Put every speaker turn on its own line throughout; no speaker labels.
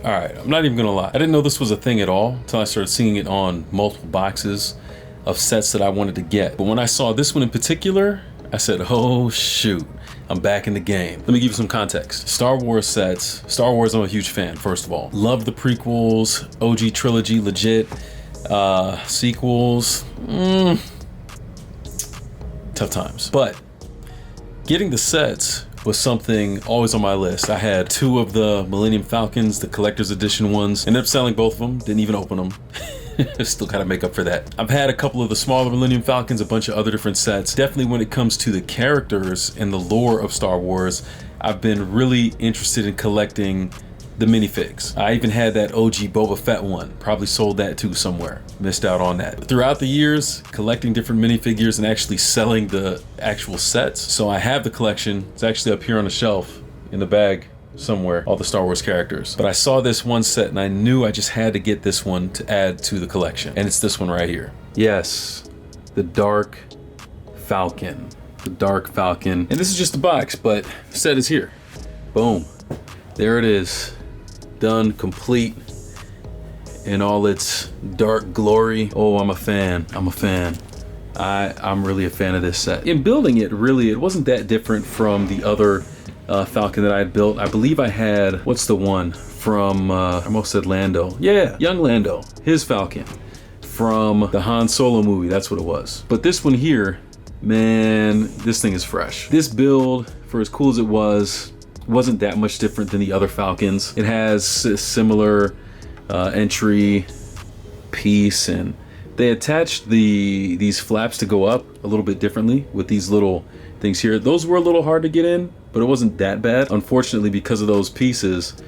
All right, I'm not even gonna lie. I didn't know this was a thing at all until I started seeing it on multiple boxes of sets that I wanted to get. But when I saw this one in particular, I said, oh shoot, I'm back in the game. Let me give you some context. Star Wars sets. Star Wars, I'm a huge fan, first of all. Love the prequels, OG trilogy, legit. Sequels, tough times. But getting the sets was something always on my list. I had 2 of the Millennium Falcons, the collector's edition ones. Ended up selling both of them, didn't even open them. Still gotta make up for that. I've had a couple of the smaller Millennium Falcons, a bunch of other different sets. Definitely when it comes to the characters and the lore of Star Wars, I've been really interested in collecting the minifigs. I even had that OG Boba Fett one. Probably sold that too somewhere. Missed out on that. Throughout the years, collecting different minifigures and actually selling the actual sets. So I have the collection. It's actually up here on the shelf in the bag somewhere, all the Star Wars characters. But I saw this one set and I knew I just had to get this one to add to the collection. And it's this one right here. Yes, the Dark Falcon. The Dark Falcon. And this is just the box, but the set is here. Boom. There it is. Done, complete, in all its dark glory. Oh, I'm a fan. I'm a fan. I'm really a fan of this set. In building it, really, it wasn't that different from the other Falcon that I had built. I believe I had, what's the one from, I almost said Lando. Yeah, young Lando, his Falcon from the Han Solo movie. That's what it was. But this one here, man, this thing is fresh. This build, for as cool as it was, wasn't that much different than the other Falcons. It has a similar entry piece, and they attached these flaps to go up a little bit differently with these little things here. Those were a little hard to get in, but it wasn't that bad. Unfortunately, because of those pieces,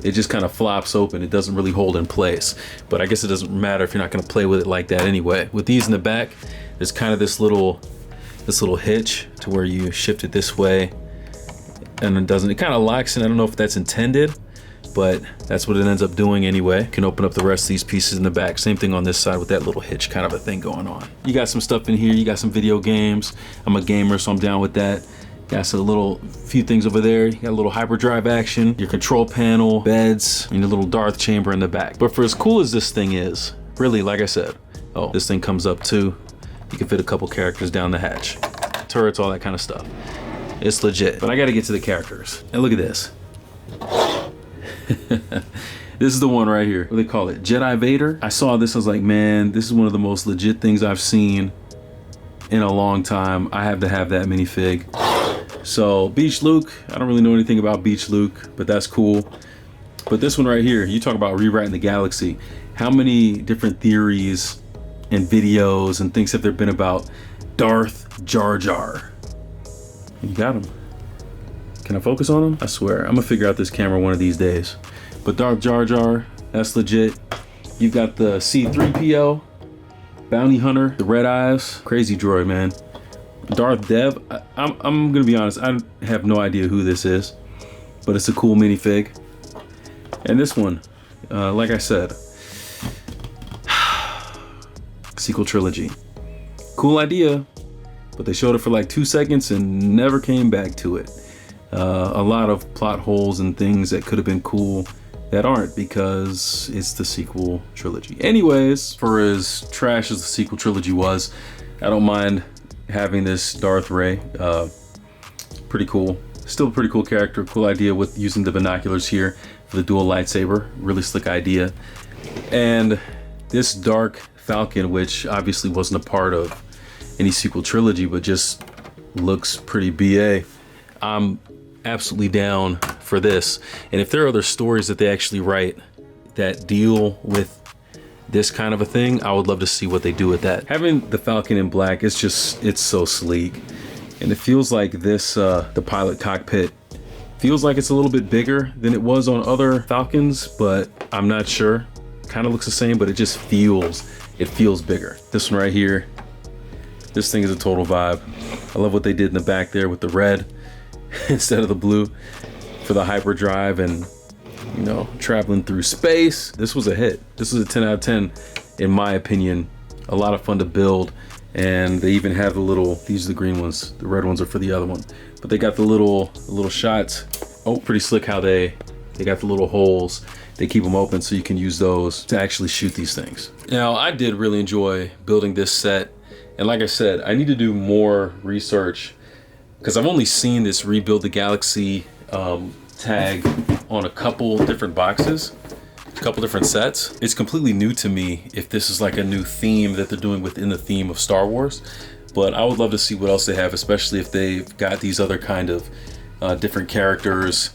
it just kind of flops open. It doesn't really hold in place, but I guess it doesn't matter if you're not going to play with it like that anyway. With these in the back, there's kind of this little hitch to where you shift it this way, and it kind of locks in. I don't know if that's intended, but that's what it ends up doing anyway. You can open up the rest of these pieces in the back. Same thing on this side with that little hitch kind of a thing going on. You got some stuff in here. You got some video games. I'm a gamer, so I'm down with that. Got some few things over there. You got a little hyperdrive action, your control panel, beds, and your little Darth chamber in the back. But for as cool as this thing is, really, like I said, oh, this thing comes up too. You can fit a couple characters down the hatch. Turrets, all that kind of stuff. It's legit. But I gotta get to the characters. And look at this. This is the one right here. What do they call it? Jedi Vader. I saw this, I was like, man, this is one of the most legit things I've seen in a long time. I have to have that minifig. So Beach Luke, I don't really know anything about Beach Luke, but that's cool. But this one right here, you talk about rewriting the galaxy. How many different theories and videos and things have there been about Darth Jar Jar? You got him. Can I focus on him? I swear, I'm gonna figure out this camera one of these days. But Darth Jar Jar, that's legit. You've got the C-3PO, Bounty Hunter, the Red Eyes, crazy droid, man. Darth Dev, I'm gonna be honest, I have no idea who this is, but it's a cool minifig. And this one, like I said, sequel trilogy. Cool idea, but they showed it for like 2 seconds and never came back to it. A lot of plot holes and things that could have been cool that aren't, because it's the sequel trilogy. Anyways, for as trash as the sequel trilogy was, I don't mind having this Darth Ray. Pretty cool. Still a pretty cool character. Cool idea with using the binoculars here for the dual lightsaber. Really slick idea. And this Dark Falcon, which obviously wasn't a part of any sequel trilogy, but just looks pretty BA. I'm absolutely down for this. And if there are other stories that they actually write that deal with this kind of a thing, I would love to see what they do with that. Having the Falcon in black, it's so sleek. And it feels like this, the pilot cockpit, feels like it's a little bit bigger than it was on other Falcons, but I'm not sure. Kind of looks the same, but it just feels bigger. This one right here, this thing is a total vibe. I love what they did in the back there with the red instead of the blue for the hyperdrive and, you know, traveling through space. This was a hit. This was a 10 out of 10 in my opinion. A lot of fun to build, and they even have the little, these are the green ones, the red ones are for the other one, but they got the little shots. Oh, pretty slick how they They got the little holes. They keep them open so you can use those to actually shoot these things. Now, I did really enjoy building this set. And like I said, I need to do more research because I've only seen this Rebuild the Galaxy tag on a couple different boxes, a couple different sets. It's completely new to me if this is like a new theme that they're doing within the theme of Star Wars. But I would love to see what else they have, especially if they've got these other kind of different characters,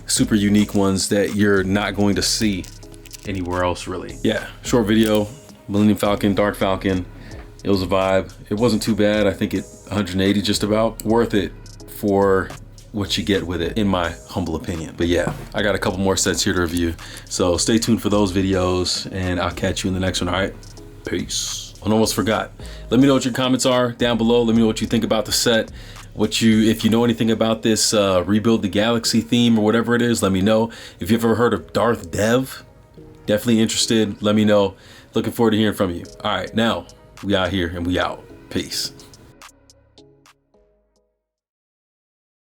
super unique ones that you're not going to see anywhere else really. Yeah, short video, Millennium Falcon, Dark Falcon. It was a vibe. It wasn't too bad. I think it 180 just about. Worth it for what you get with it, in my humble opinion. But yeah, I got a couple more sets here to review. So stay tuned for those videos and I'll catch you in the next one, all right? Peace. I almost forgot. Let me know what your comments are down below. Let me know what you think about the set. If you know anything about this Rebuild the Galaxy theme or whatever it is, let me know. If you've ever heard of Darth Dev, definitely interested, let me know. Looking forward to hearing from you. All right, now we out here and we out. Peace.